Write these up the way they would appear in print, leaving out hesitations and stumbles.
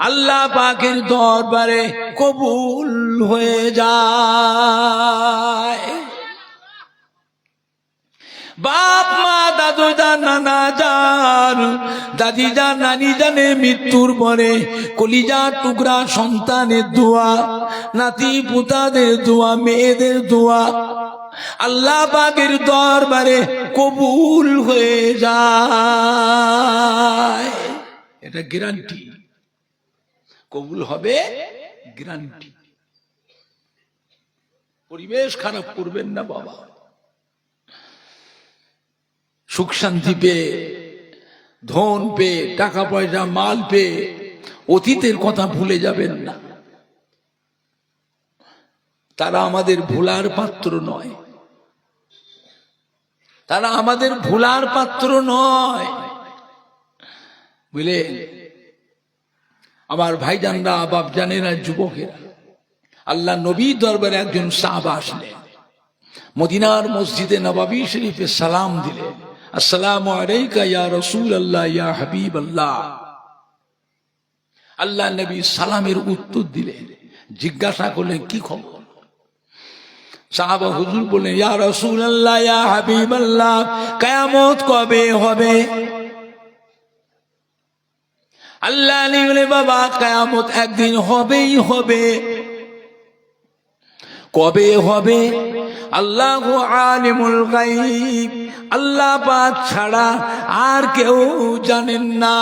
আল্লাহ পাকের দরবারে কবুল হয়ে যায়। বাপ মা দাদু যান নানা যান দাদি যান নানি জানের মৃত্যুর পরে কলিজার টুকরা সন্তানের দোয়া, নাতি পুতাদের দোয়া, মেয়েদের দোয়া আল্লাহ পাকের দরবারে কবুল হয়ে যায়। এটা গ্যারান্টি, কবুল হবে গ্যারান্টি। পরিবেশ খারাপ করবেন না বাবা। সুখ শান্তি পেয়ে, ধন পেয়ে, টাকা পয়সা মাল পেয়ে অতীতের কথা ভুলে যাবেন না। তারা আমাদের ভোলার পাত্র নয়, তারা আমাদের ভোলার পাত্র নয়, বুঝলেন? আমার ভাইজানরা, বাপজানেরা, যুবকেরা, আল্লাহ নবীর দরবারে একজন সাহাবা আসলেন, মদিনার মসজিদে নববী শরীফে সালাম দিলেন, আসসালামু আলাইকা ইয়া রাসূলুল্লাহ ইয়া হাবিবাল্লাহ। আল্লাহ নবী সালামের উত্তর দিলেন, জিজ্ঞাসা করলেন কি খবর? সাহাবা হুজুর বললেন, ইয়া রাসূলুল্লাহ ইয়া হাবিবাল্লাহ, কিয়ামত কবে হবে? আল্লাহ নবী বলে, বাবা কিয়ামত একদিন হবেই হবে। কবে হবে? আল্লাহু আলিমুল গায়ব, আল্লাহ পাক ছাড়া আর কেউ জানেন না।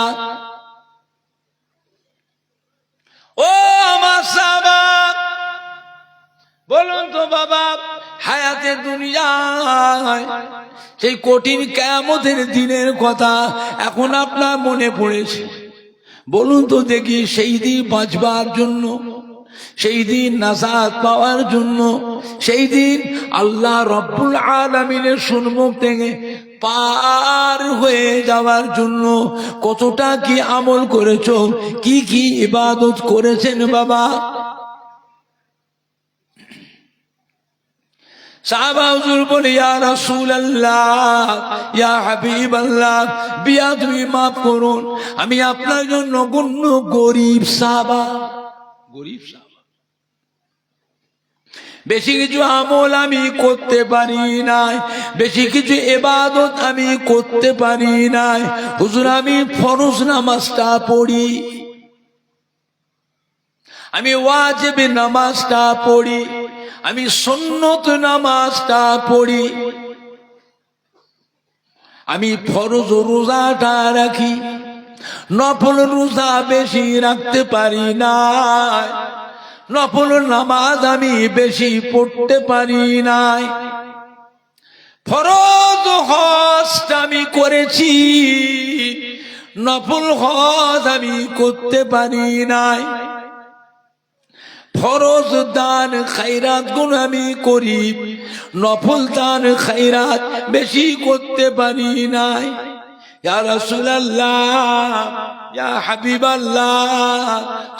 ও আমার সাহাবা, বলুন তো বাবা, হায়াতে দুনিয়ায় সেই কঠিন কিয়ামতের দিনের কথা এখন আপনার মনে পড়েছে? বলুন তো দেখি, সেই দিন বাঁচবার জন্য, সেই দিন নাজাত পাওয়ার জন্য, সেই দিন আল্লাহ রব্বুল আলামিনের সম্মুখ থেকে পার হয়ে যাওয়ার জন্য কতটা কি আমল করেছো, কি কি ইবাদত করেছেন বাবা? সাহাবা হুজুর বলে, ইয়া রাসূলুল্লাহ ইয়া হাবিবাল্লাহ, বিয়াদবি মাফ করুন, আমি আপনার জন্য গণ্য গরিব সাহাবা। গরিব সাহাবা, বেশি কিছু আমল আমি করতে পারি নাই, বেশি কিছু ইবাদত আমি করতে পারি নাই। হুজুর, আমি ফরজ নামাজটা পড়ি, আমি ওয়াজিব নামাজটা পড়ি, আমি সুন্নত নামাজটা পড়ি, আমি ফরজ রোজাটা রাখি, নফল রোজা বেশি রাখতে পারি না, নফল নামাজ আমি বেশি পড়তে পারি নাই। ফরজ হজটা আমি করেছি, নফল হজ আমি করতে পারি নাই। ফরজ দান খায়রাত গুলো আমি করি, নফল দান খায়রাত বেশি করতে পারি নাই। ইয়া রাসূলুল্লাহ ইয়া হাবিবাল্লাহ,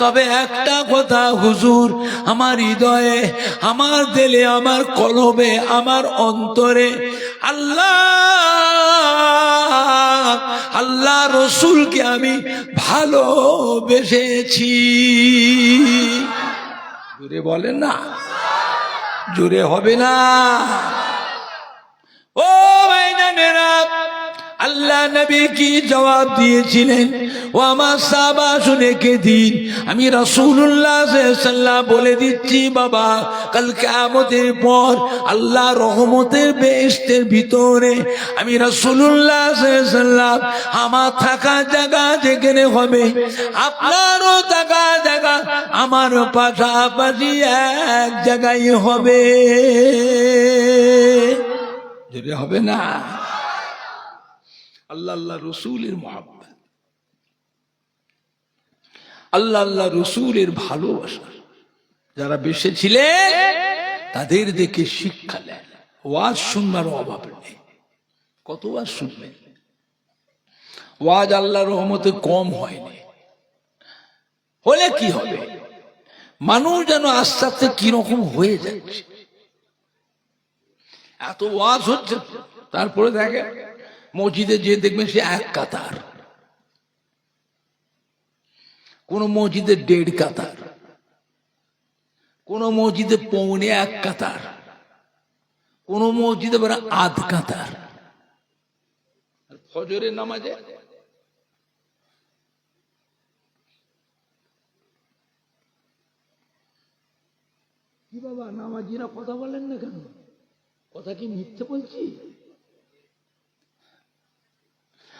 তবে একটা কথা হুজুর, আমার হৃদয়ে, আমার দিলে, আমার কলবে, আমার অন্তরে আল্লাহ রসুলকে আমি ভালোবেসেছি। জোরে বলেন না, জোরে হবে না? ও ভাইজানেরা, আল্লাহ নবী কি জবাব দিয়েছিলেন? ও আমার সাহাবা শুনে কে দিন, আমি রাসূলুল্লাহ সাল্লাল্লাহু আলাইহি ওয়াসাল্লাম বলে দিচ্ছি বাবা, কাল কিয়ামতের পর আল্লাহ রহমতের বেহেশতের ভিতরে আমি রাসূলুল্লাহ সাল্লাল্লাহু আলাইহি ওয়াসাল্লাম আমার থাকা জায়গা যেখানে হবে, আপনারও থাকা জায়গা আমার পাশাপাশি এক জায়গায় হবে। যদি হবে না? আল্লাহ আল্লাহ রসুলের মহব্বত, আল্লাহ আল্লাহ রসুলের ভালোবাসা যারা বেসেছিলেন তাদের দেখে শিক্ষা নেন। ওয়াজ শুনবার অভাব নেই, কত ওয়াজ শুনবেন? ওয়াজ আল্লাহর রহমতে কম হয়নি, হলে কি হবে? মানুষ যেন আস্তে আস্তে কিরকম হয়ে যাচ্ছে, এত ওয়াজ হচ্ছে, তারপরে দেখে মসজিদে যে দেখবেন সে এক কাতার, কোন মসজিদে 1.5 কাতার, কোন মসজিদে 1.25 কাতার, কোন মসজিদে বড় 1/2 কাতার। আর ফজরের নামাজে কি বাবা নামাজিরা কথা বলেন না কেন? কথা কি মিথ্যে বলছি?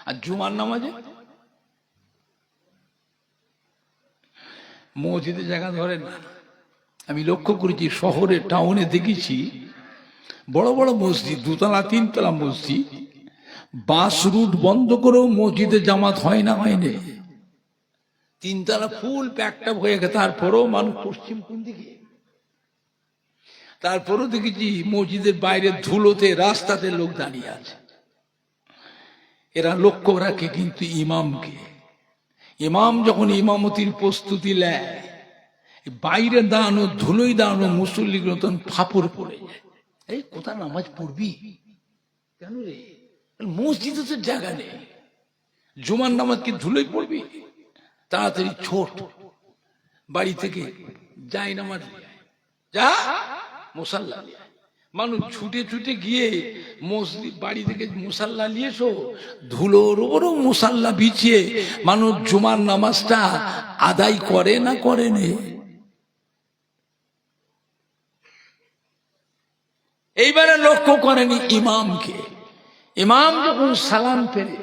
আর জুমার নামাজে মসজিদে জায়গা ধরে না। আমি লক্ষ্য করেছি শহরে, টাউনে দেখেছি বড় বড় মসজিদ, 2 তলা 3 তলা মসজিদ, বাস রুট বন্ধ করেও মসজিদে জামাত হয় না, হয়নি। 3 তলা ফুল প্যাকটাপ হয়ে গেছে, তারপরেও মানুষ পশ্চিম কোন দিকে। তারপরেও দেখেছি মসজিদের বাইরে ধুলোতে, রাস্তাতে লোক দাঁড়িয়ে আছে। এরা লক্ষ্য রাখে কিন্তু ইমামকে। ইমাম যখন ইমামতির প্রস্তুতি নেয়, বাইরে দাঁড়ানো, ধুলোই দাঁড়ানো মুসল্লিগুলো তখন ফাপড় পড়ে যায়। এই কোথায় নামাজ পড়বি কেন রে? মসজিদে তো জায়গা নেই, জুমার নামাজ কি ধুলোই পড়বি? তাড়াতাড়ি ছোট বাড়ি থেকে যাই নামাজ যা মুসাল্লা। মানুষ ছুটে ছুটে গিয়ে মসজিদ বাড়ি থেকে মুসাল্লা নিয়ে এসো, ধুলোর উপরও মুসাল্লা বিছিয়ে মানুষ জুমার নামাজটা আদায় করে না করে নে। এইবারে লক্ষ্য করেনি ইমামকে। ইমাম যখন সালাম ফেরে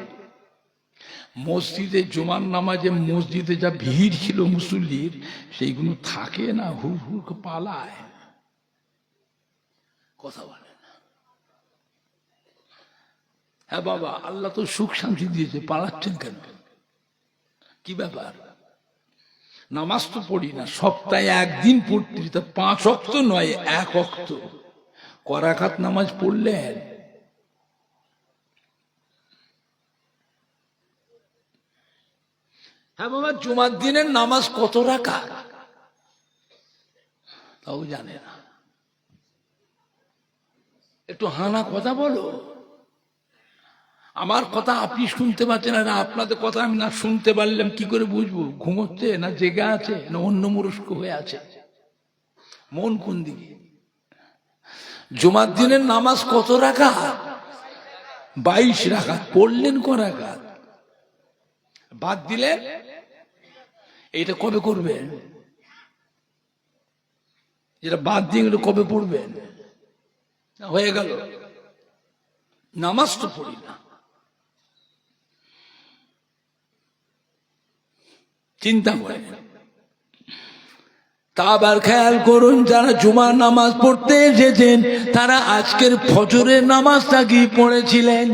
মসজিদে, জুমার নামাজে মসজিদে যা ভিড় ছিল মুসল্লির, সেইগুলো থাকে না, হুড় হুড় পালায়, কথা বলে না। হ্যাঁ বাবা, আল্লাহ তো সুখ শান্তি দিয়েছে, পালাচ্ছেন কেন? কি ব্যাপার? নামাজ তো পড়ি না, সপ্তাহে 1 দিন পড়তে, 5 ওয়াক্ত নয়, 1 ওয়াক্ত। করাকাত নামাজ পড়লেন, হ্যাঁ বাবা, জুমার দিনের নামাজ কত রাকাত তাও জানে না। একটু হানা কথা বলো। আমার কথা আপনি শুনতে পাচ্ছেন, আর আপনাদের কথা আমি না শুনতে পারলাম কি করে বুঝবো? ঘুমোচ্ছে না জেগে আছে না অন্য মনস্ক হয়ে আছে? মন কোন দিকে? জুমার দিনের নামাজ কত রাকাত? 22 রাকাত। পড়লেন ক রাকাত? বাদ দিলেন। এটা কবে করবেন? যেটা বাদ দিয়ে গেলে কবে পড়বেন? হয়ে গেল, নামাজ তো পড়ি না। চিন্তা করেন। তা আবার খেয়াল করুন, যারা জুমার নামাজ পড়তে এসেছেন তারা আজকের ফজরের নামাজটা কি পড়েছিলেন?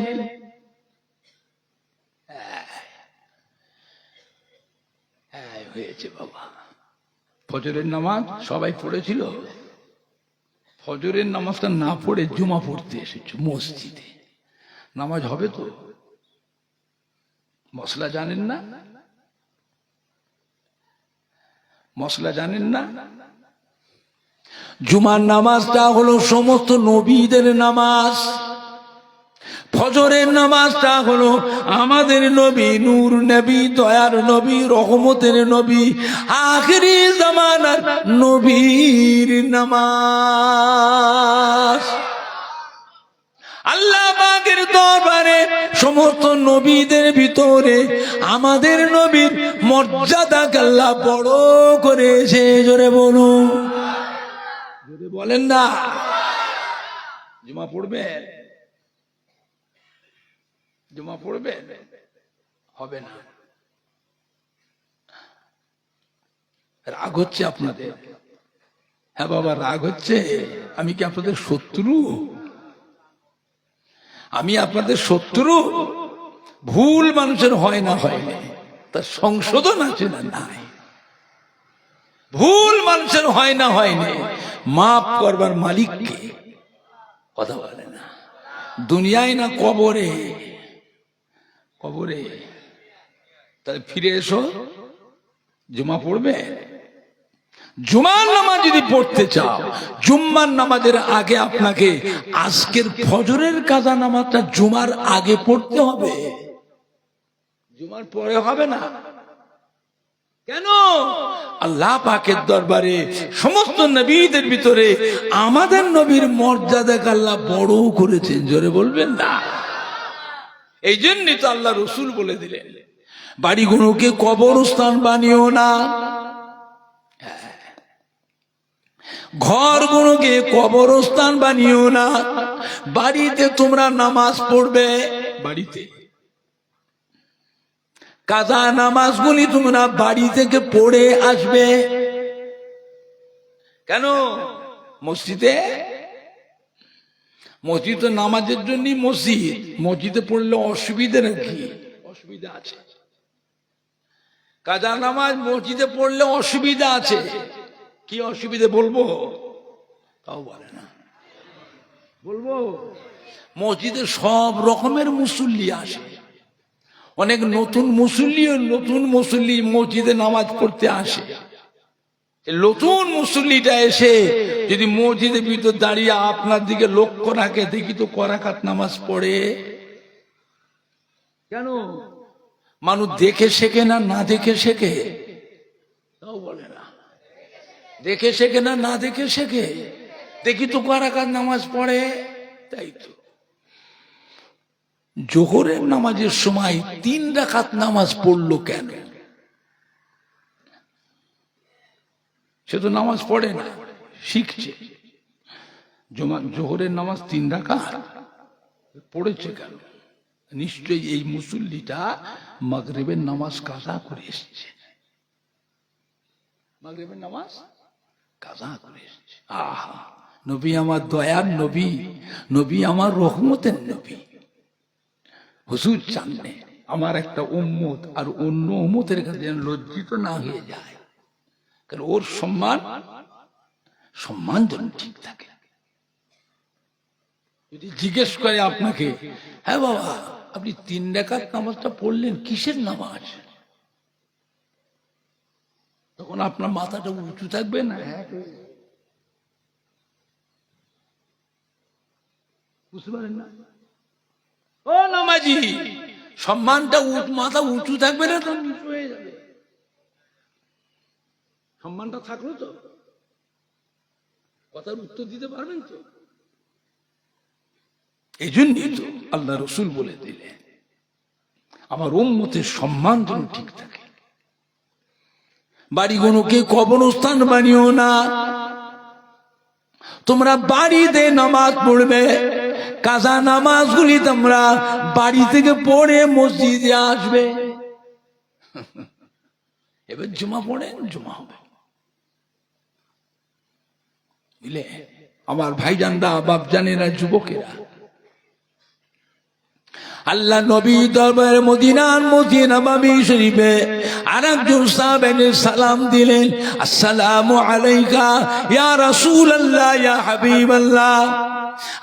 হয়েছে বাবা, ফজরের নামাজ সবাই পড়েছিল। ফজরের নামাজটা না পড়ে জুমা পড়তে এসেছ মসজিদে, নামাজ হবে তো? মশলা জানেন না? মশলা জানেন না? জুমার নামাজটা হলো সমস্ত নবীদের নামাজ। ফজরের নামাজটা হলো আমাদের নবী, নূর নবী, দয়ার নবী, রহমতের নবী, আখিরি জামানার নবীর নামাজ। আল্লাহ পাকের দরবারে সমস্ত নবীদের ভিতরে আমাদের নবীর মর্যাদাকে আল্লাহ বড় করেছে। জোরে বলুন, জোরে বলেন না। জুমা পড়বেন? জুমা পড়বেন? হবে না। রাগ হচ্ছে আপনাদের? হ্যাঁ বাবা, রাগ হচ্ছে। আমি কি আপনাদের শত্রু? আমি আপনাদের শত্রু? ভুল মানুষের হয় না, হয় না, তার সংশোধন আছে না নাই। ভুল মানুষের হয় না, হয়নি, মাফ করবার মালিককে। কথা বলে না। দুনিয়ায় না কবরে? কবরে। তাহলে ফিরে এসো, জুমা পড়বে। জুমার নামাজ যদি পড়তে চাও, জুম্মার নামাজের আগে আপনাকে আজকের ফজরের কাজা নামাজটা জুমার আগে পড়তে হবে, জুমার পরে হবে না। কেন? আল্লাহ পাকের দরবারে সমস্ত নবীদের ভিতরে আমাদের নবীর মর্যাদাকে আল্লাহ বড় করেছেন। জোরে বলবেন না? এই জন্যই তো আল্লাহ রসুল বলে দিলেন, বাড়িগুলোকে কবরস্থান বানিও না, ঘরগুলোকে কবরস্থান বানিও না। বাড়িতে তোমরা নামাজ পড়বে, বাড়িতে কাজা নামাজগুলি তোমরা বাড়ি থেকে পড়ে আসবে। কেন? মসজিদে নামাজের জন্য মসজিদ, মসজিদে পড়লে অসুবিধা নাকি? অসুবিধা আছে। কাজা নামাজ মসজিদে পড়লে অসুবিধা আছে। কি অসুবিধা বলবো? তাও বলে না, বলবো। মসজিদে সব রকমের মুসল্লি আসে, অনেক নতুন মুসল্লি মসজিদে নামাজ পড়তে আসে। নতুন মুসল্লিটা এসে যদি মসজিদের ভিতর দাঁড়িয়ে আপনার দিকে লক্ষ্য রাখে, দেখি তো করাকাত নামাজ পড়ে। কেন? মানুষ দেখে শেখে না, না দেখে শেখে? তাও বলে না। দেখে শেখে না, না দেখে শেখে? দেখি তো করাকাত নামাজ পড়ে। তাই তো জোহরের নামাজের সময় 3 রাকাত নামাজ পড়লো কেন? সে তো নামাজ পড়ে না, শিখছে। জোহরের নামাজ 3 রাকাত পড়েছে কেন? নিশ্চয়ই এই মুসল্লিটা মাগরিবের নামাজ কাজা করে এসেছে। মাগরিবের নামাজ কাজা করে এসেছে। আহা, নবী আমার দয়ার নবী, নবী আমার রহমতের নবী। হুজুর জানলে আমার একটা উম্মত আর অন্য উম্মতের কাছে লজ্জিত না হয়ে যায়, কারণ ওর সম্মান যেন ঠিক থাকে। যদি জিজ্ঞেস করে আপনাকে, হ্যাঁ বাবা আপনি 3 রাকাত নামাজটা পড়লেন, কিসের নামাজ? তখন আপনার মাথাটা উঁচু থাকবে না? বুঝতে পারেন না? ও নামাজি, সম্মানটা মাথা উঁচু থাকবে না তো নিচু হয়ে যাবে। সম্মানটা থাকলো তো কথার উত্তর দিতে পারবেন তো? এই জন্যই তো আল্লাহ রসুল বলে দিলেন, আমার উম্মতের সম্মান যেন ঠিক থাকে। বাড়িগুলোকে কবরস্থান বানিও না। তোমরা বাড়িতে নামাজ পড়বে, কাজা নামাজগুলি তোমরা বাড়ি থেকে পড়ে মসজিদে আসবে। এবার জুমা পড়েন, জুমা হবে। বুঝলে আমার ভাইজানরা, বাপজানেরা, যুবকেরা, আল্লাহ নবী দরবারে মদিনার মসজিদ নববী শরীফে আরেকজন সাহাবী সালাম দিলেন, আসসালামু আলাইকা ইয়া রাসূলুল্লাহ ইয়া হাবিবাল্লাহ।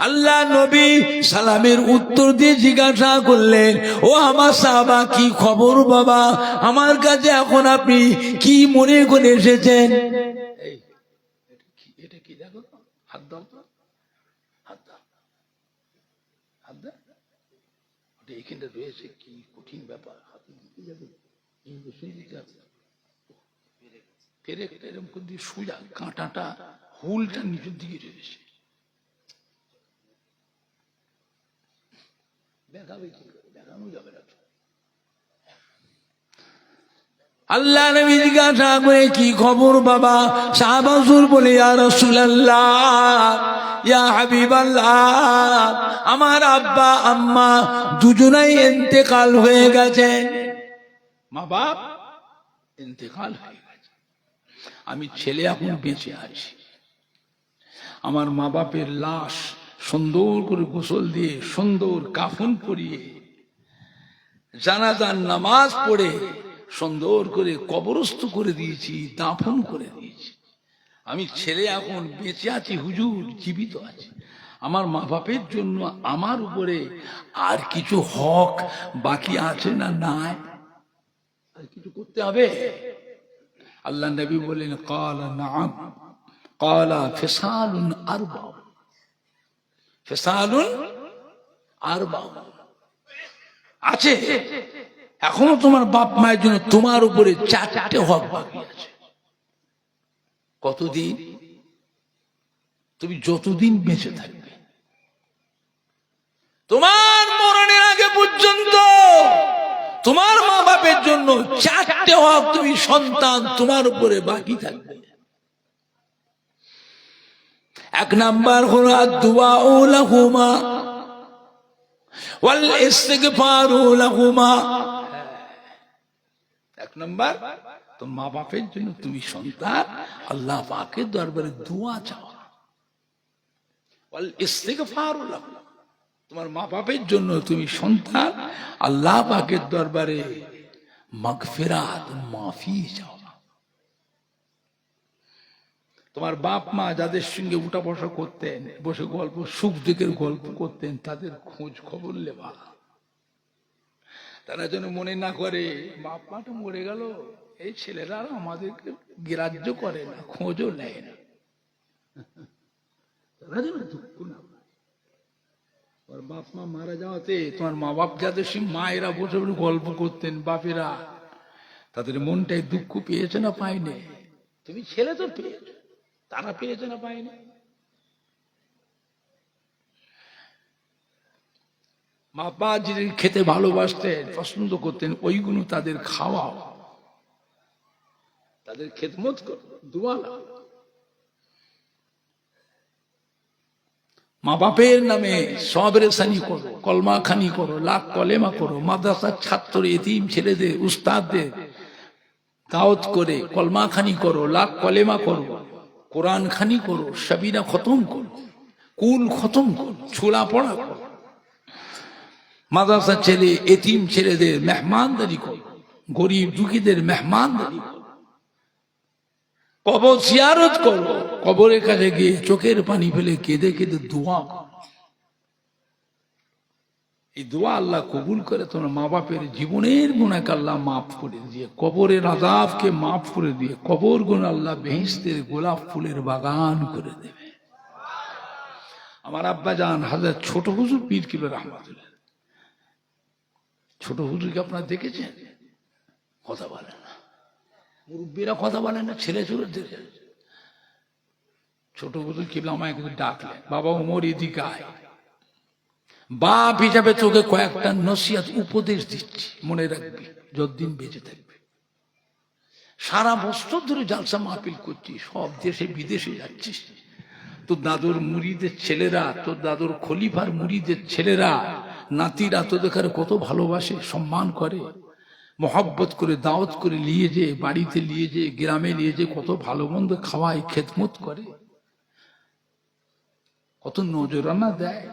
আল্লাহ নবী সালামের উত্তর দিয়ে জিজ্ঞাসা করলেন, ও আমার সাহাবা, কি খবর বাবা? আমার কাছে এখন আপনি কি মনে করে এসেছেন? এটা কি দেখো, হাত দাও তো, হাত দাও, হাত দাও। এখানটা রয়েছে কি কঠিন ব্যাপার, হাতে দিতে যাবে, এরকম করে দিয়ে সোজা কাঁটাটা হুলটা নিচের দিকে রয়েছে। দেখাবে কি করে? দেখানো যাবে না। আল্লাহ নবী জিজ্ঞাসা করে, কি খবর বাবা? সাহাবা হুজুর বলে, ইয়া রাসূলুল্লাহ ইয়া হাবিবাল্লাহ, আমার আব্বা আম্মা দুজনাই ইন্তেকাল হয়ে গেছে। মা বাপ ইন্তেকাল হয়ে গেছে, আমি ছেলে এখন বেঁচে আছি। আমার মা বাপের লাশ সুন্দর করে গোসল দিয়ে, সুন্দর কাফন পরিয়ে, জানাজার নামাজ পড়ে সুন্দর করে কবরস্থ করে দিয়েছি, দাফন করে দিয়েছি। আমি ছেলে এখন বেঁচে আছি হুজুর, জীবিত আছি। আমার মা বাপের জন্য আমার উপরে আর কিছু হক বাকি আছে না? নাই, আর কিছু করতে হবে? আল্লাহ নবী বলেন, ক্বালা নাআম, ক্বালা ফিসালুন আরবা, ফিসালুন আরবা আছে। এখনো তোমার বাপ মায়ের জন্য তোমার উপরে 4টে হক বাকি আছে। কতদিন? তুমি যতদিন বেঁচে থাকবে, তোমার মরণের আগে পর্যন্ত তোমার মা বাপের জন্য 4টে হক তুমি সন্তান তোমার উপরে বাকি থাকবে। এক নাম্বার হলো দুআউ লাহুমা ওয়াল ইস্তিগফারু লাহুমা। এক নাম্বার, তো মা বাপের জন্য তুমি সন্তান আল্লাহ পাকের দরবারে দোয়া চাও, ওয়াল ইস্তিগফারু লাহুমা। তোমার মা বাপের জন্য তুমি সন্তান আল্লাহ পাকের দরবারে মাগফিরাত, মাফি চাও। তোমার বাপ মা যাদের সঙ্গে উঠা বসা করতেন, বসে গল্প সুখ দুঃখের গল্প করতেন, তাদের খোঁজ খবর নেওয়া। তারা যেন মনে না করে বাপ মাটা মরে গেল, এই ছেলেরা আমাদেরকে গ্রাহ্য করে না, খোঁজও নেয় না। তারা যেন দুঃখ না পায়। তোমার বাপ মা মারা যাওয়াতে তোমার মা বাপ যাদের সঙ্গে মায়েরা বসে বসে গল্প করতেন, বাপেরা, তাদের মনটাই দুঃখ পেয়েছে না পায়নি? তুমি ছেলে তো পেয়েছ, তারা পেয়েছে না পায়নি? মা বাবা যিনি খেতে ভালোবাসতেন, পছন্দ করতেন, ওইগুলো তাদের খাওয়াও, তাদের খেদমত করো, দোয়া নাও। মা বাপের নামে সবরেসানি করো, কলমা খানি করো, লাখ কলেমা করো, মাদ্রাসার ছাত্র এতিম ছেলেদের উস্তাদদের দাওয়াত করে কলমা খানি করো, লাখ কলেমা করো, কোরআন খানি করো, সাবিনা খতম করো, কুল খতম করো, ছোলা পড়া করো। মাদ্রাসার ছেলে এতিম ছেলেদের মেহমানদারি করো, গরিব দুঃখীদের মেহমানদারি করো, কবর জিয়ারত করো, কবরের কাছে গিয়ে চোখের পানি ফেলে কেঁদে কেঁদে দোয়া করো। এই দোয়া আল্লাহ কবুল করে তোমার মা বাপের জীবনের গুনাহকে আল্লাহ মাফ করে দিয়ে, কবরের আযাবকে মাফ করে দিয়ে, কবর গুনাহ আল্লাহ বেহেশতের গোলাপ ফুলের বাগান করে দেবে। আমার আব্বা জান হযরত ছোট হুজুর পীর কিবলা রাহমাতুল্লাহ, ছোট হুজুরকে আপনারা দেখেছেন? কথা বলেন না, মুরব্বীরা কথা বলেন না, ছেলে ছোটদের। ছোট হুজুর কিবলা আমায় কিন্তু ডাকলেন, বাবা ওমর এদিকে আয়। বাপ হিসাবে তোকে কয়েকটা নসিহত উপদেশ দিচ্ছি, মনে রাখবি যতদিন বেঁচে থাকবে। সারা বছর ধরে জালসা মাহফিল করছিস, সব দেশে বিদেশে যাচ্ছিস, তোর দাদুর মুরিদের ছেলেরা, তোর দাদুর খলিফার মুরিদের ছেলেরা, নাতিরা তোদের কত ভালোবাসে, সম্মান করে, মহব্বত করে, দাওয়াত করে নিয়ে যে, বাড়িতে নিয়ে যে, গ্রামে নিয়ে যে, কত ভালো মন্দ খাওয়ায়, খেদমত করে, কত নজরানা দেয়।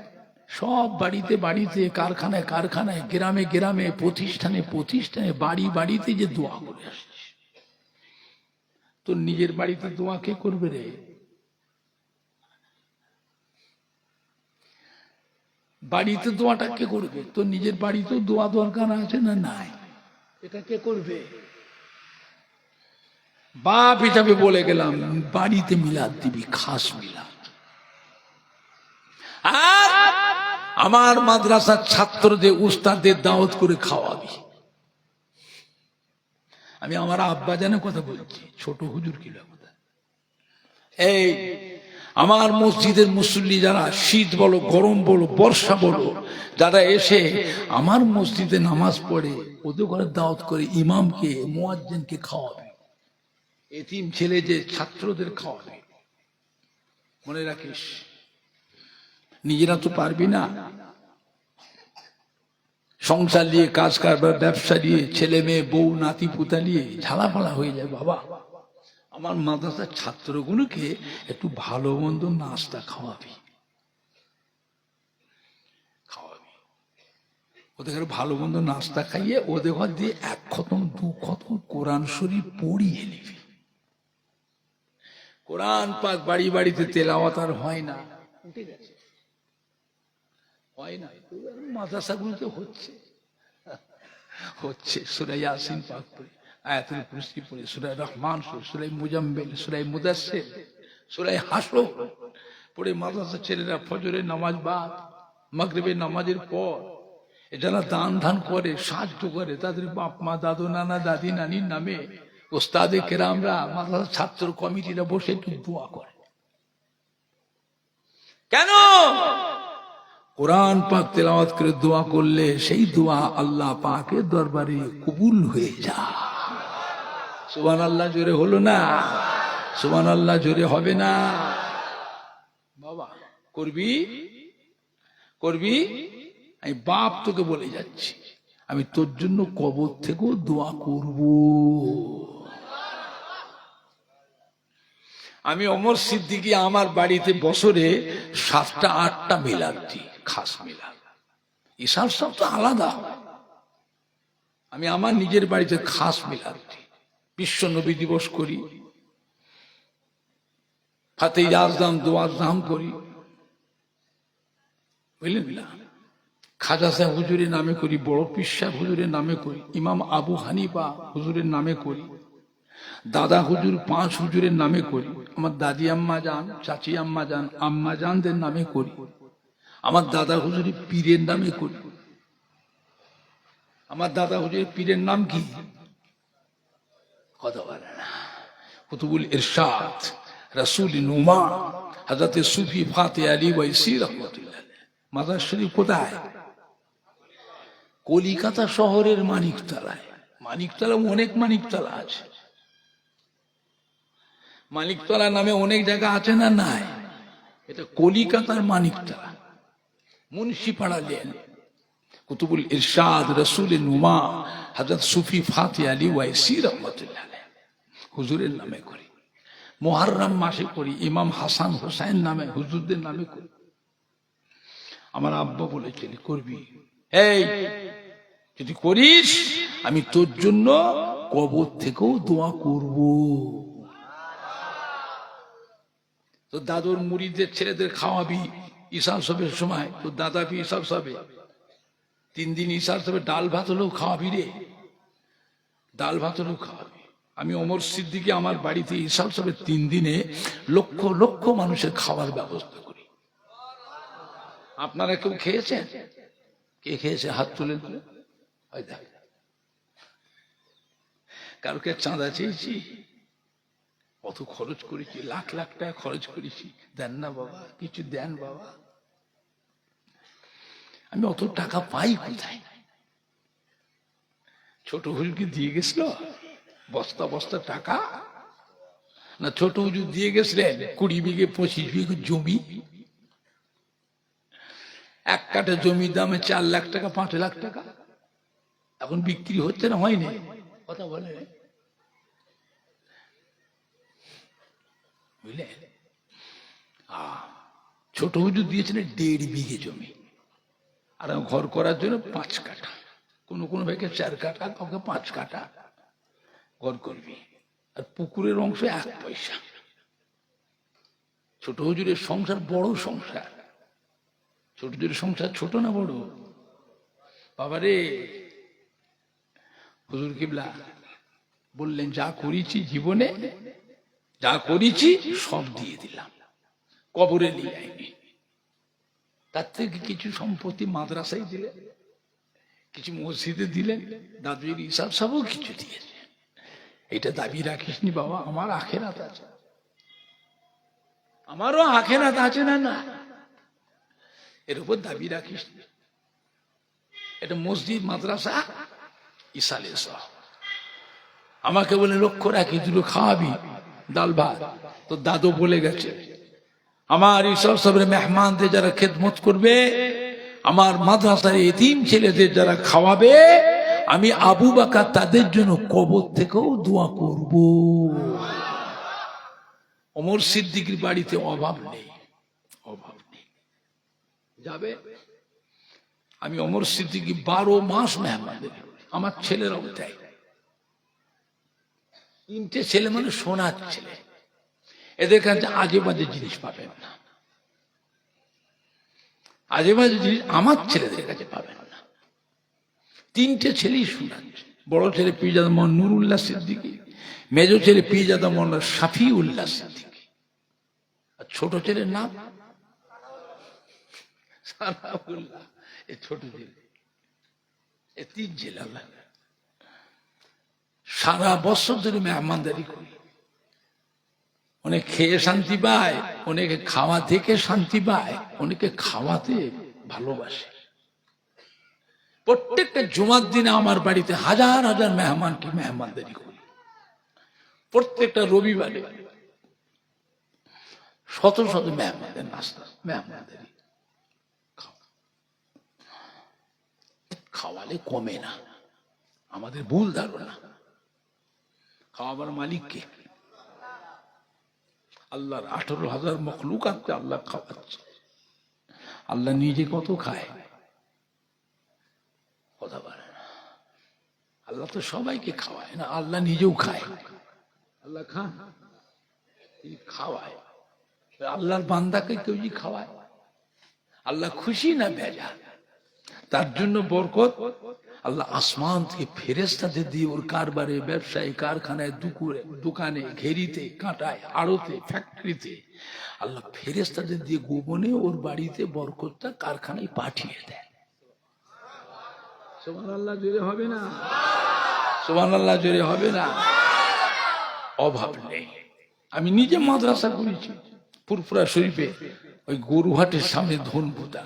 সব বাড়িতে বাড়িতে, কারখানায় কারখানায়, গ্রামে গ্রামে, প্রতিষ্ঠানে প্রতিষ্ঠানে, বাড়ি বাড়িতে যে দোয়া করে আসছিস। তোর নিজের বাড়িতে দোয়া কে করবে রে? বাড়িতে দোয়াটা কে করবে? তোর নিজের বাড়িতেও দোয়া দরকার আছে না নাই? এটা কে করবে? বাপ হিসাবে বলে গেলাম, বাড়িতে মিলাদ দিবি, খাস মিলাদ। আর আমার মাদ্রাসার ছাত্রদের উস্তাদদের দাওয়াত করে খাওয়াবি। আমি আমার আব্বা জানের কথা বলছি, ছোট হুজুর কি কথা। এই আমার মসজিদের মুসল্লি যারা, শীত বলো, গরম বলো, বর্ষা বলো, যারা এসে আমার মসজিদে নামাজ পড়ে, ওদের ঘরে দাওয়াত করে ইমামকে, মুয়াজ্জিনকে খাওয়াবে, এতিম ছেলে যে ছাত্রদের খাওয়াবে। মনে রাখিস, নিজেরা তো পারবি না, সংসার নিয়ে, কাজ কারবার, ব্যবসা নিয়ে, ছেলে মেয়ে, বউ, নাতি পুতা নিয়ে ঝালাফালা হয়ে যায়। বাবা, আমার মাদ্রাসার ছাত্রগুলোকে একটু ভালো মন্দ নাস্তা খাওয়াবি, ওদের ভালো মন্দ নাস্তা খাইয়ে ওদের ঘর দিয়ে 1 খতম 2 খতম কোরআন শরীফ পড়িয়ে নিবি। কোরআন পাক বাড়ি বাড়িতে তেলাওয়াত আর হয় না, উঠে গেছে, হয় না। মাদ্রাসাগুলোতে হচ্ছে সূরা ইয়াসিন পাক পড়ে, আয়াতুল কুরসি পড়ে, সূরা রহমান, সূরা মুজাম্মিল, সূরা মুদাসসির, সূরা হাসর পড়ে মাদ্রাসার ছেলেরা ফজরের নামাজ বাদ, মাগরিবের নামাজের পর যারা দান ধান করে, সাহায্য করে, তাদের বাপ মা, দাদু, নানা, দাদি, নানির নামে ওস্তাদে কেরামরা, মাদ্রাসা ছাত্র কমিটিরা বসে একটু দোয়া করে। কেন? কোরআন পাক তেলাওয়াত করে দোয়া করলে সেই দোয়া আল্লাহ পাকের দরবারে কবুল হয়ে যায়। সুবহানাল্লাহ জোরে হলো না? সুবহানাল্লাহ জোরে হবে না? বাবা করবি করবি, আমি বাপ তোকে বলে যাচ্ছি, আমি তোর জন্য কবর থেকেও দোয়া করব। আমি ওমর সিদ্দিকী আমার বাড়িতে বছরে 7টা 8টা মিলাদ দিই, খাস মিলাদ। ঈশার সব তো আলাদা, আমি আমার নিজের বাড়িতে খাস মিলাদ দিই। বিশ্ব নবী দিবস করি, ফাতে আজম দোয়ার দাম করি, বুঝলেন না? খাজা সাহেব হুজুরের নামে করি, বড় পীর সাহেব হুজুরের নামে করি, ইমাম আবু হানিফা হুজুরের নামে করি, দাদা হুজুর 5 হুজুরের নামে করি, আমার দাদি আম্মা জান, চাচি আম্মা জান, আম্মা জানদের নামে করি, আমার দাদা হুজুরের পীরের নামে করি। আমার দাদা হুজুরের পীরের নাম কি? কথা বলে না। কুতুবুল ইরশাদ, রাসূল নুমা, হযরত সুফি ফাতে আলী ওয়াইসি রাহমাতুল্লাহ। মাজার শরীফ কোথায়? কলিকাতা শহরের মানিকতলায়। মানিকতলা অনেক মানিকতলা আছে, মানিকতলা নামে অনেক জায়গা আছে না? নাই, এটা কলিকাতার মানিকতলা, মুন্সিপাড়া লেন। কুতুবুল ইরশাদ, রাসূল নুমা, হযরত সুফি ফাতে আলী ওয়াইসি রাহমাতুল্লাহ হুজুরের নামে করি। মুহররম মাসে করি, ইমাম হাসান হোসেন নামে হুজুরদের নামে করি। আমার আব্বা বলেছেন করবি, এই যদি করিস আমি তোর জন্য কবর থেকেও দোয়া করব। তো দাদুর মুরিদের ছেলেদের খাওয়াবি ইশার সবের সময়, তো দাদা বি ইশার সবে 3 দিন ইশার সবে ডাল ভাত হলেও খাওয়াবি রে, ডাল ভাত হলেও খাওয়াবি। আমি ওমর সিদ্দিকী আমার বাড়িতে ইশার সবে 3 দিনে লক্ষ লক্ষ মানুষের খাওয়ার ব্যবস্থা করি। আপনারা কেউ খেয়েছেন? কে খেয়েছে হাত তুলে তুলে? কারোকে চাঁদা চেয়েছি, কত খরচ করেছি, লাখ লাখ টাকা খরচ করেছি, দেন না বাবা, কিছু দেন বাবা। আমি অত টাকা পাই কোথায়? ছোট হুজুরকে দিয়ে গেছিল বস্তা বস্তা টাকা, না ছোট হুজুর দিয়ে গেছিলেন 20 বিঘে 25 বিঘে জমি। এক কাঠা জমির দামে 4 লাখ টাকা 5 লাখ টাকা, এখন বিক্রি হচ্ছে না, হয়নি? কথা বলে বুঝলে? ছোট হুজুর দিয়েছিলেন 1.5 বিঘে জমি, আর ঘর করার জন্য 5 কাঠা, কোনো কোনো ভাইকে 4 কাঠা, কাউকে 5 কাঠা ঘর করবি, আর পুকুরের অংশ 1 পয়সা। ছোট হুজুরের সংসার বড় সংসার। ছোট হুজুরের সংসার ছোট না বড়? বাবারে, হুজুর কিবলা বললেন যা করেছি জীবনে, যা করেছি সব দিয়ে দিলাম, কবরে নিয়ে আইনি। তার থেকে কিছু সম্পত্তি মাদ্রাসায় দিলেন, কিছু মসজিদে দিলেন, দাদুর হিসাব সবও কিছু দিয়েছে। এটা দাবি রাখিসনি বাবা, আমার আখেরাত আছে, আমারও আখেরাত আছে না? না, এর উপর দাবি রাখিস। এটা মসজিদ মাদ্রাসা ইসালে সব। আমাকে বলে লক্ষ্য রাখি, দুটো খাওয়াবি ডাল ভাত। তো দাদু বলে গেছে আমার ইসব সবের মেহমানদের যারা খেদমত করবে, আমার মাদ্রাসার এতিম ছেলেদের যারা খাওয়াবে, আমি আবু বকর তাদের জন্য কবর থেকেও দোয়া করব। ওমর সিদ্দিকীর বাড়িতে অভাব নেই, অভাব নেই। যাবে, আমি ওমর সিদ্দিকী 12 মাস মেহমানদের, আমার ছেলেরাও দেয়। 3টে ছেলে মানে সোনার ছেলে, এদের কাছে আজে বাজে জিনিস পাবেন না, আজে বাজে জিনিস আমার ছেলেদের কাছে পাবেন না। 3টে ছেলেই সোনার। বড় ছেলে পীরজাদা মোহাম্মদ নুরুল্লাহ সিদ্দিকী, মেজো ছেলে পীরজাদা মোহাম্মদ শাফিউল্লাহ সিদ্দিকী, আর ছোট ছেলের নাম সানাউল্লাহ। এই ছোট ছেলে এ 3 জেলা সারা বছর ধরে মেহমানদারি করি। অনেক খেয়ে শান্তি পায়, অনেকে খাওয়া থেকে শান্তি পায়, অনেকে খাওয়াতে ভালোবাসে। প্রত্যেকটা জুমার দিনে আমার বাড়িতে হাজার হাজার মেহমানকে মেহমানদারি করি। প্রত্যেকটা রবিবারে শত শত মেহমানদের নাস্তা, মেহমানদারি। খাওয়ালে কমে না, আমাদের ভুল ধারণা। খাওয়াবার মালিককে আল্লাহর 18,000 মখলুক আছে, আল্লাহ খাওয়াচ্ছে। আল্লাহ নিজে কত খায় কথা বলে না। আল্লাহ তো সবাইকে খাওয়ায় না, আল্লাহ নিজেও খায়। আল্লাহ খান, খাওয়ায়। আল্লাহর বান্দাকে কেউ যে খাওয়ায়, আল্লাহ খুশি না বেজার? তার জন্য বরকত আল্লাহ আসমান থেকে ফেরেশতাদের দিয়ে ওর কারবারে, ব্যবসায়ী, কারখানায়, দোকানে, ঘেরিতে, কাঁটায়, আড়তে, ফ্যাক্টরিতে আল্লাহ ফেরেশতাদের দিয়ে গোপনে ওর বাড়িতে বরকতটা কারখানায় পাঠিয়ে দেয়। সুবহানাল্লাহ জোরে হবে না? সুবহানাল্লাহ জোরে হবে না? অভাব নেই। আমি নিজে মাদ্রাসা করেছি ফুরফুরা শরীফে, ওই গরুহাটের সামনে ধনপুতা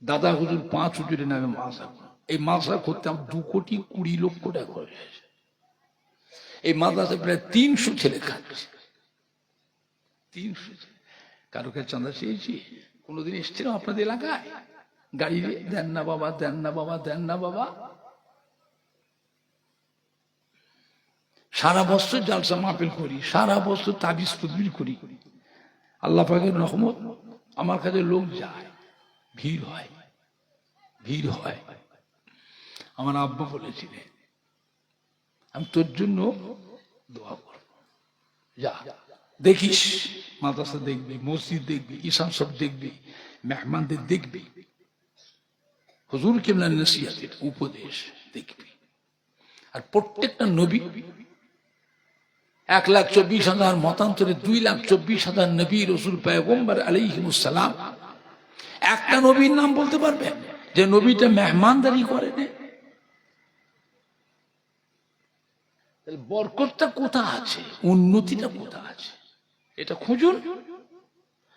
দাদা হুজুর 5 হুজুরের নামে মাদ্রাসা। এই মাদ্রাসা করতে আমার 2,20,00,000 টাকা খরচ হয়েছে। এই মাদ্রাসায় প্রায় 300 ছেলে খাচ্ছে। 300 কারো কাছে চাঁদা চেয়েছি? কোনোদিন এসেছিলাম আপনাদের এলাকায়? গাড়ি দেন না বাবা, দেন না বাবা, দেন না বাবা। সারা বছর জালসা মাহফিল করি, সারা বছর তাবিজ তদবির করি। আল্লাহ পাকের রহমত, আমার কাছে লোক যায়, ভিড় হয়, ভিড় হয়। আমার আব্বা বলেছিলেন আমি তোর জন্য দোয়া করব, যা দেখিস, মাদ্রাসা দেখবি, মসজিদ দেখবি, ঈশান সব দেখবি, মেহমানদের দেখবি, হুজুর কিবলার নসিহতের উপদেশ দেখবি। আর প্রত্যেকটা নবী 1,24,000 মতান্তরে 2,24,000 নবী রসুল পয়গম্বর আলাইহিমুস সালাম। একটা নবীর নাম বলতে পারবেন যে নবীটা মেহমানদারি করেন? বরকতটা কোথা আছে, উন্নতিটা কোথা আছে, এটা খুঁজুন।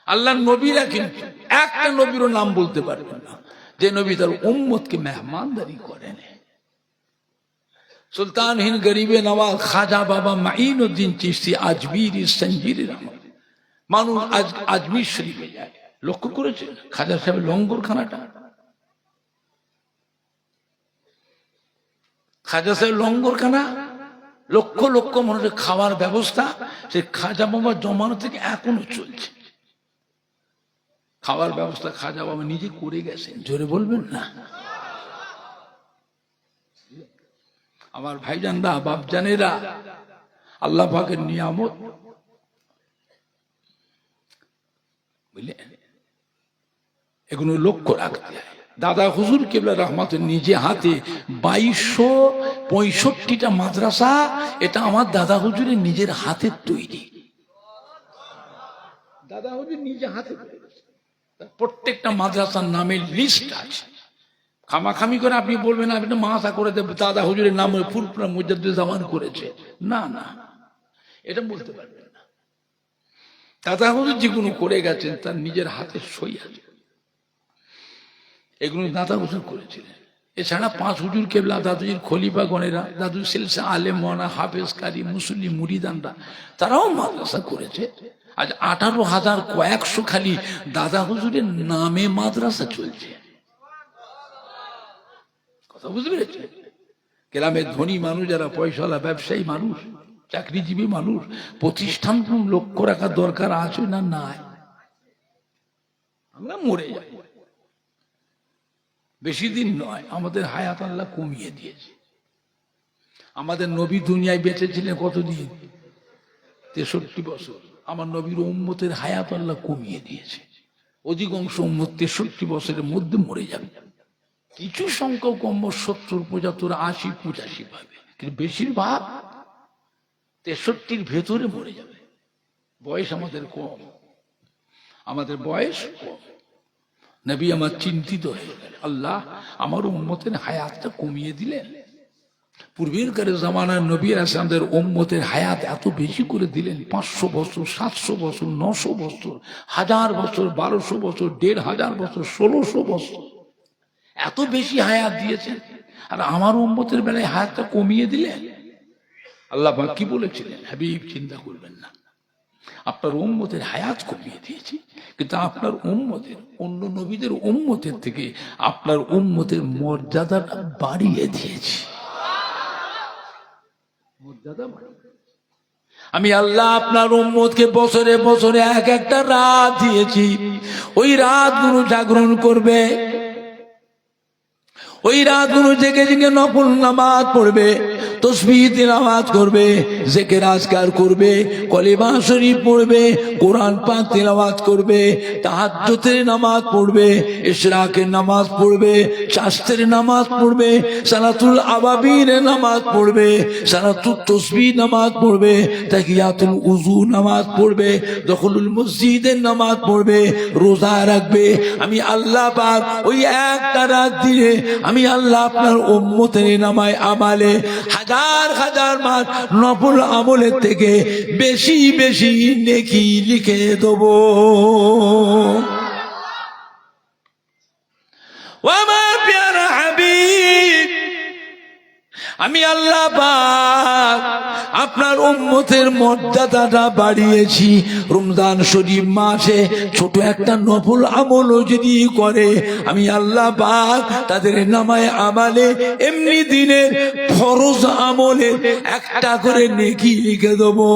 আল্লাহর নবীরা কিন্তু একটা নবীরও নাম বলতে পারবেন না যে নবী তার উম্মতকে মেহমানদারি করেন। সুলতান হিন্দ গরিবে নওয়াজ খাজা বাবা মাইনুদ্দিন চিশতি আজমির সঞ্জির রহমান, মানুষ আজ আজমির শরীফে যায়, লক্ষ্য করেছে খাজা সাহেবের লঙ্গরখানাটা? খাজা সাহেব লঙ্গরখানা, লক্ষ লক্ষ মানুষের খাওয়ার ব্যবস্থা সে খাজা বাবার জমানো থেকে এখনো চলছে। খাওয়ার ব্যবস্থা খাজা বাবা নিজে করে গেছেন, জোরে বলবেন না? আমার ভাইজানরা, বাপজানেরা, আল্লাহ পাকের নিয়ামত, বুঝলেন? এগুলো লক্ষ্য রাখতে হয়। দাদা হুজুর কিবলা রহমতের নিজে হাতে 2265টা মাদ্রাসা, এটা আমার দাদা হুজুরের নিজের হাতের তৈরি। দাদা হুজুর নিজে হাতে, প্রত্যেকটা মাদ্রাসার নামের লিস্ট আছে। খামাখামি করে আপনি বলবেন আপনি মাথা করে দেব দাদা হুজুরের নাম ফুরফুরা মুজাদ্দিদ জামান করেছে, না না, এটা বলতে পারবেন না। দাদা হুজুর যেগুলো করে গেছেন তার নিজের হাতে সই আছে, এগুলো দাদা হুজুর করেছিলেন। এছাড়া 5 হুজুর কেবলা, দাদুজির খলিফা গণেরা, দাদু সিলসা আলেম মাওলানা হাফেজ কারি মুসল্লি মুরিদানরা, তারাও মাদ্রাসা করেছে। আজ 18,000 কয়েকশো খালি দাদা হুজুরের নামে মাদ্রাসা চলছে। কথা বুঝতে পেরেছে? গ্রামের ধনী মানুষ, যারা পয়সাওয়ালা ব্যবসায়ী মানুষ, চাকরিজীবী মানুষ, প্রতিষ্ঠান লক্ষ্য রাখার দরকার আছে না? নাই। আমরা মরে যাই, বেশি দিন নয়, আমাদের হায়াত আল্লাহ কমিয়ে দিয়েছে। আমাদের নবী দুনিয়ায় বেঁচে ছিলেন কতদিন? 63 বছর। আমার নবীর উম্মতের হায়াত আল্লাহ কমিয়ে দিয়েছে। অধিকাংশ উম্মত 63 বছরের মধ্যে মরে যাবে। কিছু সংখ্যক কম 70, 75, 80, 85 পাবে, কিন্তু বেশিরভাগ 63-র ভেতরে মরে যাবে। বয়স আমাদের কম, আমাদের বয়স কম। নবী আমার চিন্তিত হয়ে গেল, আল্লাহ আমার উম্মতের হায়াতটা কমিয়ে দিলেন। পূর্বেরকার জামানার নবী রাসূলদের উম্মতের হায়াত এত বেশি করে দিলেন, 500 বছর, 700 বছর, 900 বছর, 1000 বছর, 1200 বছর, 1500 বছর, 1600 বছর, এত বেশি হায়াত দিয়েছেন। আর আমার উম্মতের বেলায় হায়াতটা কমিয়ে দিলেন। আল্লাহ পাক কি বলেছিলেন? হাবিব চিন্তা করবেন না, আপনার উম্মতের হায়াত কমিয়ে দিয়েছি, কিন্তু আপনার উম্মতের অন্য নবীদের উম্মতের থেকে আপনার উম্মতের মর্যাদাটা বাড়িয়ে দিয়েছি। মর্যাদা আমি আল্লাহ আপনার উম্মতকে বছরে বছরে এক একটা রাত দিয়েছি। ওই রাতগুলো জাগরণ করবে, ওই রাতগুলো জেগে জেগে নফল নামাজ পড়বে, তসবিহ তিলাওয়াত করবে, জিকির আজকার করবে, কলিমা শরীফ পড়বে, কোরআন পাক তিলাওয়াত করবে, তাহাজ্জুদের নামাজ পড়বে, ইশরাকের নামাজ পড়বে, শাস্ত্রের নামাজ পড়বে, সালাতুল আবাবিনের নামাজ পড়বে, সালাতুত তাসবিহ নামাজ পড়বে, তাহিয়াতুল উযু নামাজ পড়বে, দখলুল মসজিদের নামাজ পড়বে, রোজা রাখবে। আমি আল্লাহ পাক ওই একটা রাত দিয়ে আমি আল্লাহ আপনার উম্মতের নামায় আমালে হাজার হাজার মাস নফল আমলের থেকে বেশি বেশি নেকি লিখে দেব। ও আমার প্যারা হাবিব, আমি আল্লাহ পাক আপনার উম্মতের মর্যাদাটা বাড়িয়েছি। রমজান শরীফ মাসে ছোট একটা নফল আমলও যদি করে আমি আল্লাহ পাক তাদের নামায় আমালে এমনি দিনের ফরজ আমলে একটা করে নেকি লিখে দেবো।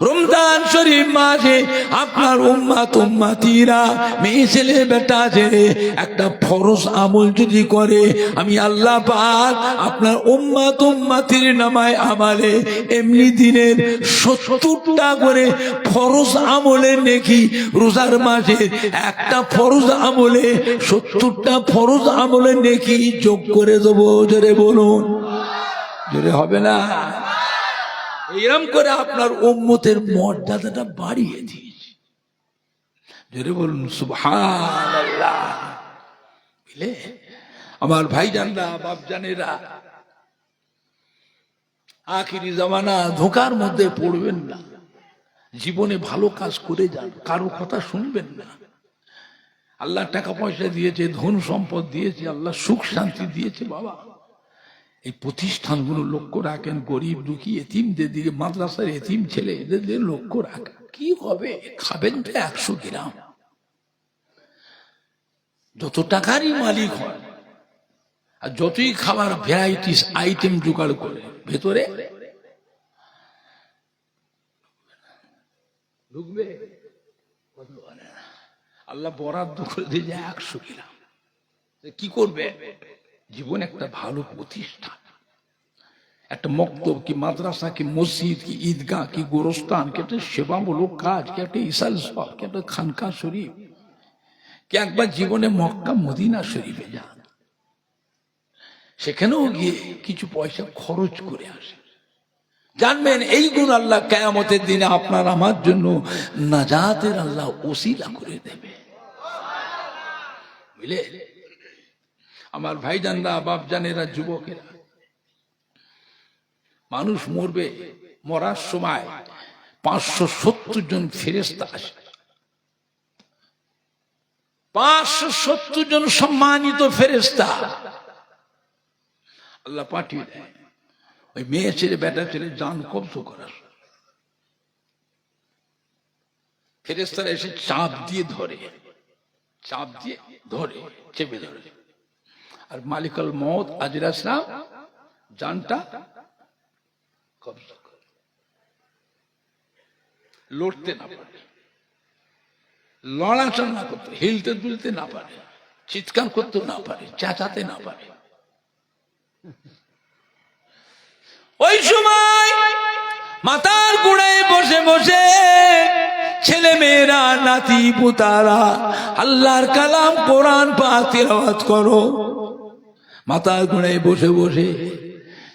রমজান শরীফ মাসে আপনার উম্মাত উম্মাতিরা, মেয়ে ছেলে বেটা ছেলে একটা ফরজ আমল যদি করে আমি আল্লাহ পাক আপনার উম্মাত উম্মাতির নামায় আমালে এমনি দিনের 70টা করে ফরজ আমলের নেকি, রোজার মাসে একটা ফরজ আমলে 70টা ফরজ আমলের নেকি যোগ করে দেবো। জোরে বলুন, জোরে হবে না? এরম করে আপনার উম্মতের মর্যাদাটা বাড়িয়ে দিয়েছি। জোরে বলুন সুবহানাল্লাহ। বুঝলে আমার ভাইজানরা, বাপজানেরা, আখিরি জামানা ধোঁকার মধ্যে পড়বেন না। জীবনে ভালো কাজ করে যান, কারো কথা শুনবেন না। আল্লাহ টাকা পয়সা দিয়েছে, ধন সম্পদ দিয়েছে, আল্লাহ সুখ শান্তি দিয়েছে। বাবা এই প্রতিষ্ঠানগুলো লক্ষ্য রাখেন, গরিব দুঃখী এতিমদের দিকে, মাদ্রাসার এতিম ছেলে এদের লক্ষ্য রাখেন। কি হবে? খাবেন তো 100 গ্রাম, যত টাকারই মালিক হয় আর যতই খাবার ভ্যারাইটিস আইটেম জোগাড় করে ভেতরে ঢুকবে, আল্লাহ বরাদ্দ করে দিয়ে যায় 100 গ্রাম। কি করবে? জীবন একটা ভালো প্রতিষ্ঠান, একটা মক্তব কি মাদ্রাসা কি মসজিদ কি ঈদগাহ কি গোরস্থান কি একটা সেবামূলক কাজ কি একটা ইসাল সব কি একটা খানকা শরীফ কি একবার জীবনে মক্কা মদিনা শরীফে যান, সেখানেও গিয়ে কিছু পয়সা খরচ করে আসে। জানবেন এই গুণ আল্লাহ কিয়ামতের দিনে আপনার আমার জন্য নাজাতের আল্লাহ ওসিলা করে দেবে। বুঝলে আমার ভাইজানরা, বাপজানেরা, যুবকেরা, মানুষ মরবে, মরার সময় 570 জন ফেরেশতা আসে। 570 জন সম্মানিত ফেরেশতা আল্লাহ পাঠিয়ে দেয় ওই মেয়ে ছেলে বেটা ছেলে জান কবজ করার। ফেরেশতারা এসে চাপ দিয়ে ধরে, চাপ দিয়ে ধরে, চেপে ধরে। আর মালিকুল মউত আজরাইল ইসলাম জানটা কবজা করে, লড়তে না পারে, লড়াচড়া করতে, হিলতে দুলতে না পারে, চিৎকার করতে না পারে, চেঁচাতে না পারে। ওই সময় মাথার গোড়ায় বসে বসে ছেলে মেয়েরা, নাতি পুতারা আল্লাহর কালাম কোরআন পাক তিলাওয়াত করো। মাথার গোড়ায় বসে বসে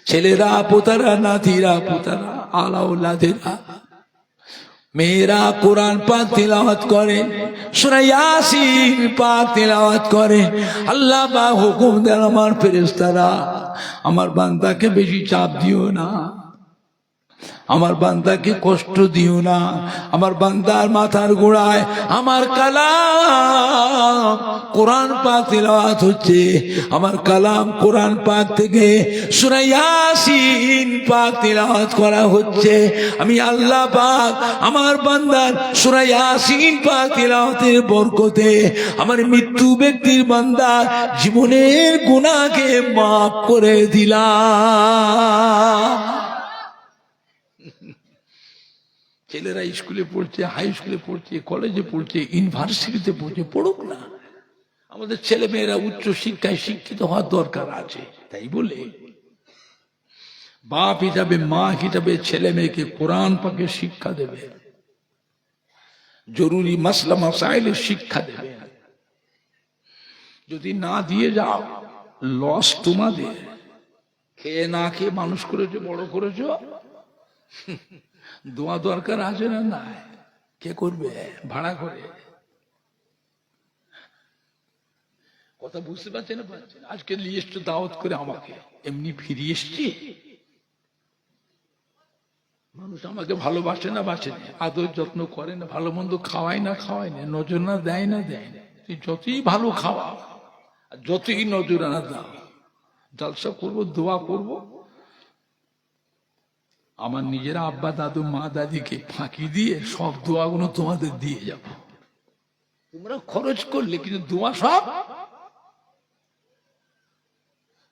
ছেলেরা, পুতারা, নাতিরা, পুতারা, আলাউলাদেরা, মেয়েরা কোরআন পাক তিলাওয়াত করেন। সূরা ইয়াসিন পাক তেলাওয়াত করে, আল্লাহ পাক হুকুম দেন আমার ফেরেশতারা, আমার বান্দাকে বেশি চাপ দিও না, আমার বান্দাকে কষ্ট দিও না, আমার বান্দার মাথার গোড়ায় আমার কালাম কোরআন পাক তেলাওয়াত হচ্ছে, আমার কালাম কোরআন পাক থেকে সূরা ইয়াসিন পাক তেলাওয়াত করা হচ্ছে। আমি আল্লাহ পাক আমার বান্দার সূরা ইয়াসিন পাক তেলাওয়াতের বরকতে আমার মৃত্যু ব্যক্তির বান্দার জীবনের গুনাহকে মাফ করে দিলাম। ছেলেরা স্কুলে পড়ছে, হাই স্কুলে পড়ছে, কলেজে পড়ছে, ইউনিভার্সিটিতে পড়ছে, পড়ুক না। আমাদের ছেলে মেয়েরা উচ্চ শিক্ষায় শিক্ষিত হওয়ার দরকার আছে। তাই বলে বাপ হিসাবে, মা হিসাবে ছেলে মেয়েকে কোরআন পাকে শিক্ষা দেবে, জরুরি মাসলা মাসাইলের শিক্ষা দেবে। যদি না দিয়ে যাও লস তোমাদের। খেয়ে না খেয়ে মানুষ করেছো, বড় করেছো, দোয়া দরকার আছে না? নাই। কে করবে? ভাড়া করে। কথা বুঝতে পারছে না? আজকে নিয়ে এসছো দাওয়াত করে আমাকে, এমনি ফিরিয়ে এসছি। মানুষ আমাকে ভালোবাসে না বাসে না, আদর যত্ন করে না, ভালো মন্দ খাওয়ায় না খাওয়ায় না, নজরানা দেয় না দেয় না। তুই যতই ভালো খাওয়া আর যতই নজরানা দাও, জলসা করবো, দোয়া করবো, আমার নিজের আব্বা দাদু মা দাদিকে ফাঁকি দিয়ে সব দোয়াগুলো তোমাদের দিয়ে যাব। তোমরা খরচ করলে কিন্তু দোয়া সব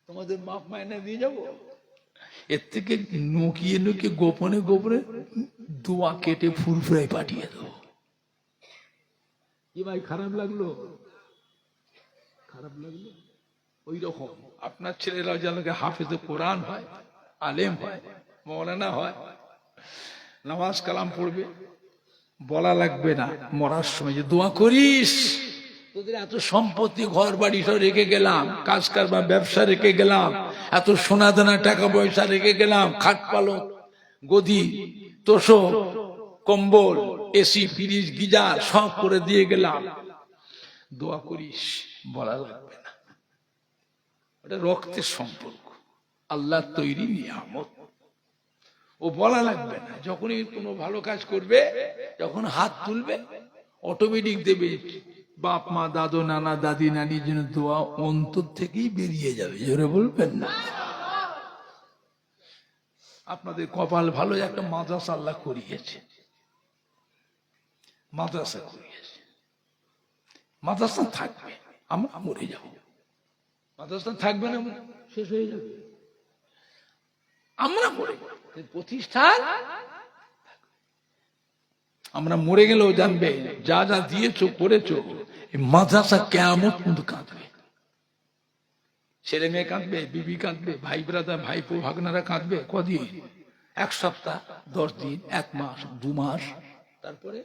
তোমাদের মাপ মায়না দিয়ে যাব। এর থেকে নুকিয়ে নুকিয়ে গোপনে গোপনে দোয়া কেটে ফুরফুরাই পাঠিয়ে দেবো। কি ভাই খারাপ লাগলো? খারাপ লাগলো? ওই রকম আপনার ছেলেরা যাদেরকে হাফেজে কোরআন হয়, আলেম হয়, মৌলানা হয়, নামাজ কালাম পড়বে, বলা লাগবে না মরার সময় যে দোয়া করিস, তোদের এত সম্পত্তি ঘর বাড়ি সব রেখে গেলাম, কাজ কারবার ব্যবসা রেখে গেলাম, এত সোনা দানা টাকা পয়সা রেখে গেলাম, খাট পালক গদি তোষক কম্বল এসি ফ্রিজ গিজার সব করে দিয়ে গেলাম, দোয়া করিস, বলা লাগবে না। ওটা রক্তের সম্পর্ক, আল্লাহর তৈরি নিয়ামত, ও বলা লাগবে না। যখনই কোনো ভালো কাজ করবে, যখন হাত তুলবে, অটোমেটিক দেবে। বাপ মা দাদু নানা দাদি নানির জন্য দোয়া অন্তর থেকেই বেরিয়ে যাবে। জোরে বলবেন না? আপনাদের কপাল ভালো, একটা মাদ্রাসা আল্লাহ করিয়েছে, মাদ্রাসা করিয়েছে। মাদ্রাসা থাকবে, আমরা মরে যাব। মাদ্রাসা থাকবে না, শেষ হয়ে যাবে, আমরা মরে যাব। প্রতিষ্ঠান আমরা মরে গেলেও জানবে যা যা দিয়েছো করেছো, মাদ্রাসা কিয়ামত পর্যন্ত কাঁদবে। ছেলে মেয়ে কাঁদবে, বিবি কাঁদবে, ভাই ব্রাদার ভাইপো ভাগনারা কাঁদবে। কদিন? এক সপ্তাহ, 10 দিন, 1 মাস, 2 মাস, তারপরে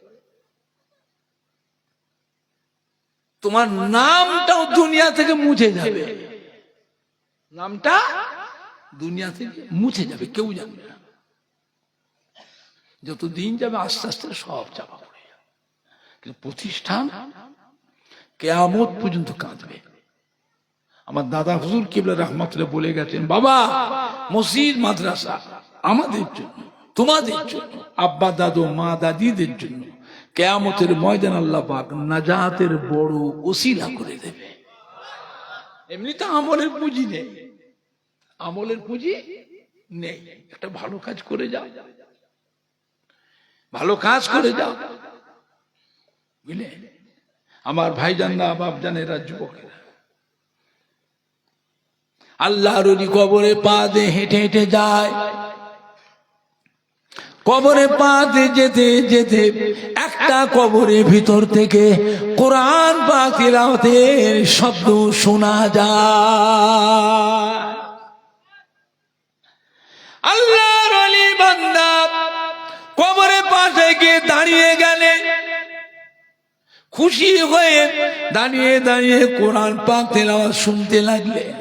তোমার নামটাও দুনিয়া থেকে মুছে যাবে। নামটা দুনিয়া থেকে মুছে যাবে, কেউ জানবে না। যত দিন যাবে আস্তে আস্তে সব চাপা পড়ে যাবে। কিন্তু প্রতিষ্ঠান কিয়ামত পর্যন্ত কাঁদবে। আমার দাদা হুজুর কিবলা রাহমাতুল্লাহ বলে গেছেন, বাবা মসজিদ মাদ্রাসা আমাদের জন্য, তোমাদের জন্য, আব্বা দাদু মা দাদিদের জন্য কিয়ামতের ময়দান আল্লাহ পাক নাজাতের বড় ওসিলা করে দেবে। এমনি তো আমলের পুঁজি নেই, আমলের পুঁজি নেই। একটা ভালো কাজ করে যাও, ভালো কাজ করে যাও, বুঝলে? আমার ভাইজানরা, বাপজানেরা, যুবকেরা, আল্লাহর ওলি কবরে পা দিয়ে হেঁটে হেঁটে যায়। কবরে পা দিয়ে যেতে যেতে একটা কবরের ভিতর থেকে কোরআন পাক তিলাওয়াতের শব্দ শোনা যায়। আল্লাহর ওলি বান্দা কবরের পাশে গিয়ে দাঁড়িয়ে গেলেন, খুশি হয়ে দাঁড়িয়ে দাঁড়িয়ে কোরআন পাক তিলাওয়াত শুনতে লাগলেন।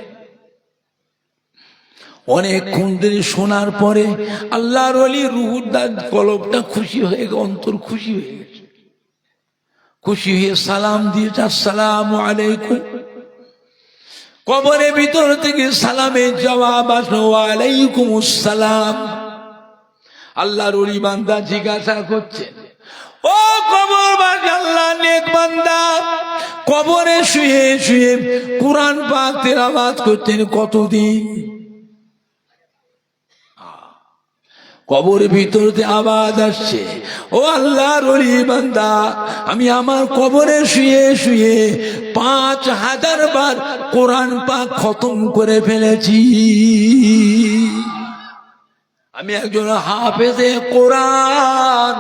অনেকক্ষণ ধরে শোনার পরে আল্লাহর ওলি রুহুর কলবটা খুশি হয়ে গেছে, অন্তর খুশি হয়ে গেছে। খুশি হয়ে সালাম দিয়েছে, আসসালামু আলাইকুম। কবরের ভিতর থেকে সালামের জবাব আসলো, ওয়ালাইকুম আসসালাম। আল্লাহর ওলি বান্দা জিজ্ঞাসা করছে, ও কবরবাসী, আল্লাহ নেক বান্দা কবরে শুয়ে শুয়ে কুরআন পাক তেলাওয়াত করতেন কতদিন? কবরের ভিতর থেকে আওয়াজ আসছে, ও আল্লাহর ওলি বান্দা, আমি আমার কবরে শুয়ে শুয়ে 5000 বার কোরআন পাক খতম করে ফেলেছি। আমি একজন হাফেজে কোরআন,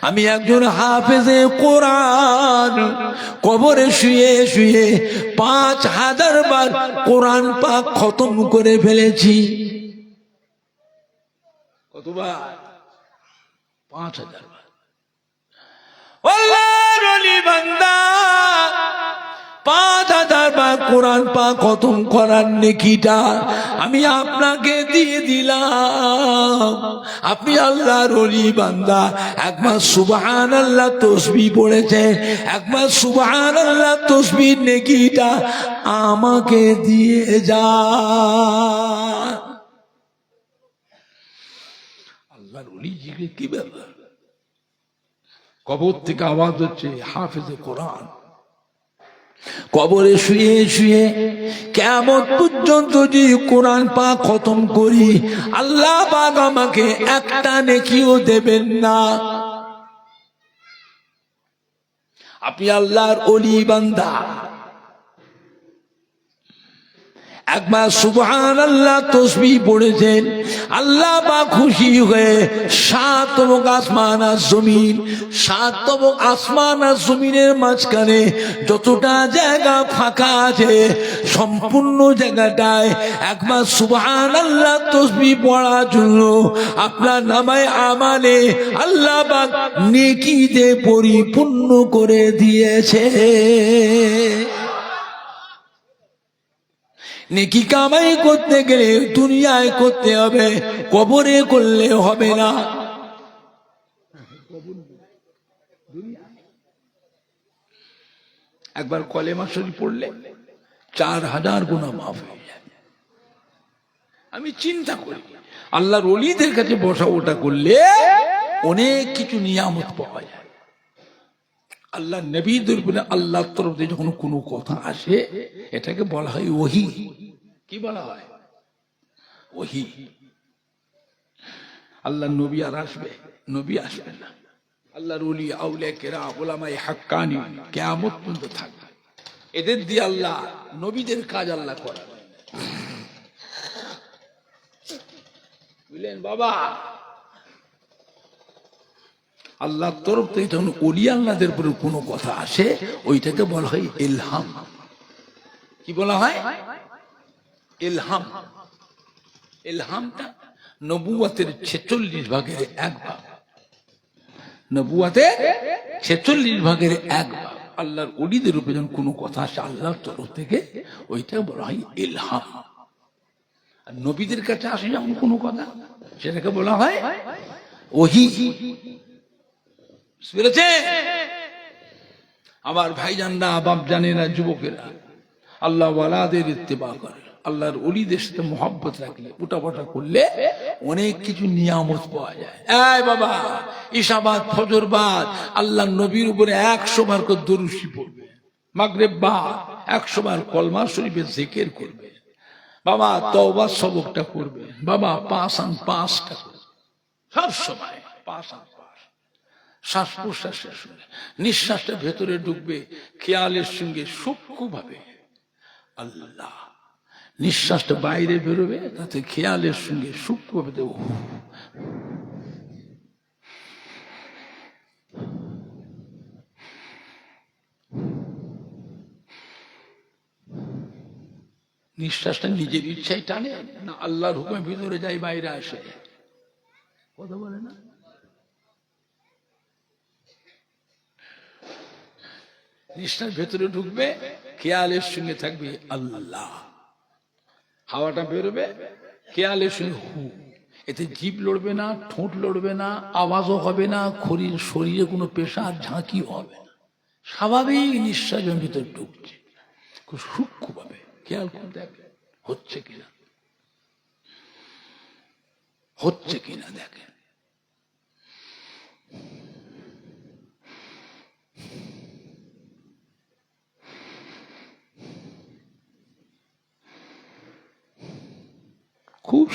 আমি একজন হাফেজে কোরআন, কবরে শুয়ে শুয়ে 5000 বার কোরআন পাক খতম করে ফেলেছি। কতবার? 5000 বার। আল্লাহর ওলি বান্দা 5000 বার কোরআন পাক খতম করার নেকিটা আমি আপনাকে দিয়ে দিলাম। আপনি আল্লাহর ওলি বান্দা একবার সুবহানাল্লাহ তাসবিহ পড়েছে, একবার সুবহানাল্লাহ তাসবিহ নেকিটা আমাকে দিয়ে যান। আল্লাহর ওলি জিজ্ঞেস, কি ব্যাপার? কবর থেকে আওয়াজ হচ্ছে, হাফেজে কোরআন কবরে শুয়ে শুয়ে কিয়ামত পর্যন্ত যদি কোরআন পাক খতম করি, আল্লাহ পাক আমাকে একটা নেকিও দেবেন না। আপনি আল্লাহর ওলি বান্দা একবার সুবহানাল্লাহ তাসবিহ পড়েছেন, আল্লাহ পাক খুশি হয়ে 7 আসমান আর জমিন, 7 আসমান আর জমিনের মাঝখানে যতটা জায়গা ফাঁকা আছে সম্পূর্ণ জায়গাটায় একবার সুবহানাল্লাহ তাসবিহ পড়ার জন্য আপনার নামায় আমালে আল্লাহ পাক নেকিতে পরিপূর্ণ করে দিয়েছে। নেকি কামাই করতে গেলে দুনিয়ায় করতে হবে, কবরে করলে হবে না। একবার কলেমা শরীফ পড়লে 4000 গুনাহ মাফ হয়ে যাবে। আমি চিন্তা করি আল্লাহর ওলিদের কাছে বসা ওটা করলে অনেক কিছু নিয়ামত পাওয়া যায়। আল্লাহ নবীদের উপরে আল্লাহর তরফ থেকে যখন কোনো কথা আসে এটাকে বলা হয় ওহী। কি বলা হয়? ওহী। আল্লাহ নবী আর আসবে? নবী আসবে না। আল্লাহর ওলি আউলিয়া কেরাম উলামায়ে হাক্কানি কিয়ামত পর্যন্ত থাকবে। এদের দিয়ে আল্লাহ নবীদের কাজ আল্লাহ করাবে। বুঝলেন বাবা? আল্লাহর তরফ থেকে যখন ওলি আল্লাহদের উপরে কোনো কথা আসে ওইটাকে বলা হয় ইলহাম। কি বলা হয়? ইলহাম। ইলহামটা নবুয়তের 46 ভাগের 1 ভাগ। নবুয়তের 46 ভাগের 1 ভাগ আল্লাহর ওলিদের উপরে যখন কোনো কথা আসে আল্লাহর তরফ থেকে ওইটা বলা হয় ইলহাম। আর নবীদের কাছে আসে যখন কোনো কথা সেটাকে বলা হয় ওহী। আমার ভাইজানরা, বাপ জানেরা, যুবকেরা, আল্লাহ ওয়ালাদের ইত্তেবা করে, আল্লাহর ওলিদের সাথে মোহাব্বত রাখলে, উঠাপাঠা করলে অনেক কিছু নিয়ামত পাওয়া যায়। এই বাবা, ইশাবাদ ফজরবাদ আল্লাহর নবীর উপরে 100 বার করে দরুদ শরীফ পড়বে, মাগরিব বাদ 100 বার কলমা শরীফে জিকির করবে, বাবা তওবা সবকটা করবে, বাবা পাঁচটা করবে, সব সময় পাঁচ। শ্বাস প্রশ্বাস শেষ হলে নিঃশ্বাসটা ভেতরে ঢুকবে খেয়ালের সঙ্গে সূক্ষ্মভাবে আল্লাহ, নিঃশ্বাসটা বাইরে বেরোবে তাতে খেয়ালের সঙ্গে সূক্ষ্মভাবে নিঃশ্বাসটা নিজের ইচ্ছায় টানে না আল্লাহর হুকুমে ভিতরে যায় বাইরে আসে? কথা বলে না? নিঃশ্বাস ভেতরে ঢুকবে খেয়ালের সঙ্গে থাকবে আল্লাহ, হাওয়াটা বেরোবে খেয়ালের সঙ্গে হু, এতে জিভ লড়বে না, ঠোঁট লড়বে না, আওয়াজও হবে না, শরীরে কোনো পেশার ঝাঁকি হবে না। স্বাভাবিক নিঃশ্বাসের ভিতর ঢুকছে, খুব সূক্ষ্মভাবে খেয়াল করে দেখেন হচ্ছে কিনা, হচ্ছে কিনা দেখেন। খুব